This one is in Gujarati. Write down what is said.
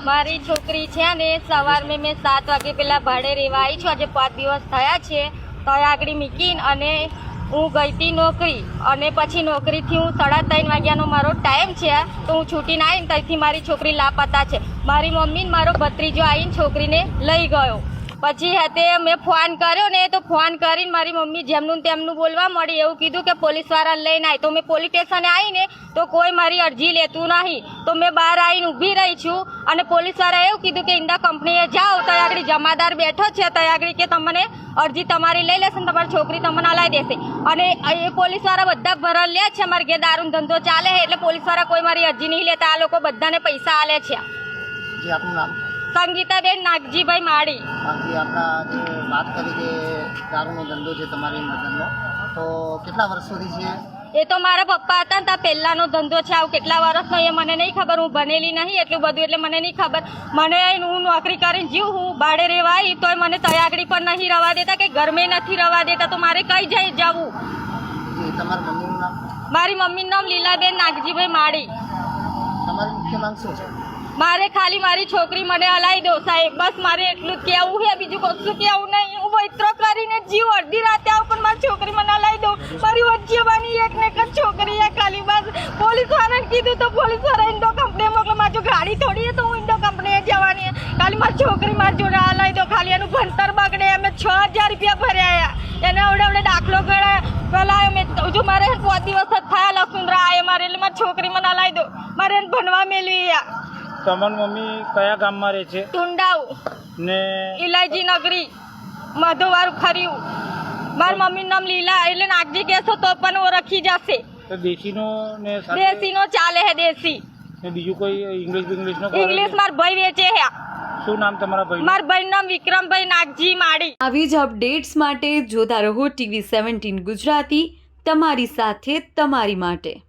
મારી છોકરી છે ને સવાર મેં 7 વાગે પહેલાં ભાડે રહેવા આવી છું. આજે 5 દિવસ થયા છે. તો આગળ મૂકીને અને હું ગઈ હતી નોકરી અને પછી નોકરીથી હું 3:30 વાગ્યાનો મારો ટાઈમ છે. તો હું છૂટીને આવીને ત્યાંથી મારી છોકરી લાપતા છે. મારી મમ્મીને મારો ભત્રીજો આવીને છોકરીને લઈ ગયો. પછી હતે મેં ફોન કર્યો ને તો ફોન કરીને મારી મમ્મી જેમનું તેમનું બોલવા મળી. એવું કીધું કે પોલીસવાળાને લઈને આવી. તો મેં પોલીસ સ્ટેશને આવીને તો કોઈ મારી અરજી લેતું નહીં. તો મેં બહાર આવીને ઊભી રહી છું અને પોલીસવાળાએ એવું કીધું કે ઇન્ડા કંપનીએ જાઓ તો આગળ જમાદાર બેઠો છે તો આગળ કે તમને અરજી તમારી લઈ લેશે ને તમારી છોકરી તમને હલાવી દેશે. અને એ પોલીસવાળા બધા ભરણ લે છે. મારે ઘેર દારૂનો ધંધો ચાલે છે એટલે પોલીસવાળા કોઈ મારી અરજી નહીં લેતા. આ લોકો બધાને પૈસા આલે છે. સંગીતાબેન નાગજીભાઈ માળી. આપણા જે વાત કરી કે દારૂનો ધંધો છે તમારી મધરનો, તો કેટલા વર્ષ સુધી છે? એ તો મારા પપ્પા હતા ને ત્યાં પહેલાંનો ધંધો છે. આવું કેટલા વર્ષનો એ મને નહીં ખબર. હું ભણેલી નહીં એટલું બધું એટલે મને નહીં ખબર. મને હું નોકરી કરીને જીવ હું ભાડે રહેવા આવી તોય મને તયાગડી પર નહીં રવા દેતા કે ઘરમે નથી રવા દેતા. તો મારે કઈ જઈ જવું? તમારા મમ્મીનું નામ? મારી મમ્મીનું નામ લીલાબેન નાગજીભાઈ માળી. તમારી મુખ્ય માંગ શું છે? મારે ખાલી મારી છોકરી મને હલાવી દો સાહેબ, બસ મારે એટલું જ કહેવું છે. બીજું કશું કહેવું નહીં. હું વૈત્રો કરીને જીવ અડધી રાતે આવું પણ મારી છોકરી મને હલાવી દો. મારી વચ્ચે બની એક ને એક જ છોકરી છે ખાલી. બસ પોલીસવાળાને કીધું તો પોલીસવાળા ઇન્ડો કંપની મોકલે. મારી જો ગાડી થોડી તો હું ઇન્ડો કંપનીએ જવાની. ખાલી મારી છોકરી મારી જોડે હલાવી દો. ખાલી એનું ભણતર બગડે. અમે 6000 રૂપિયા ભર્યા. એને અવડે દાખલો ગણાય પેલા મેં જો મારે 5 દિવસ જ થયા લસુંદરા આવે મારે એટલે મારી છોકરી મને હલાવી દો. મારે એને ભણવા મેળવી. તમારી મમ્મી કયા ગામમાં રહે છે? ટુંડાઉ ને ઇલાયજી નગરી મધુવારું ખર્યું. મારી મમ્મીનું નામ લીલા એટલે નાગજી કહેશો તો પણ ઓળખી જશે. તો દેશીનો ને દેશીનો ચાલે હે દેશી. ને બીજું કોઈ ઇંગ્લિશનો? ઇંગ્લિશ માર ભાઈ વેચે હે. શું નામ તમારા ભાઈ? મારા ભાઈનું નામ વિક્રમભાઈ નાગજી માળી. આવી જ અપડેટ્સ માટે જોતા રહો TV 17 ગુજરાતી, તમારી સાથે તમારી માટે.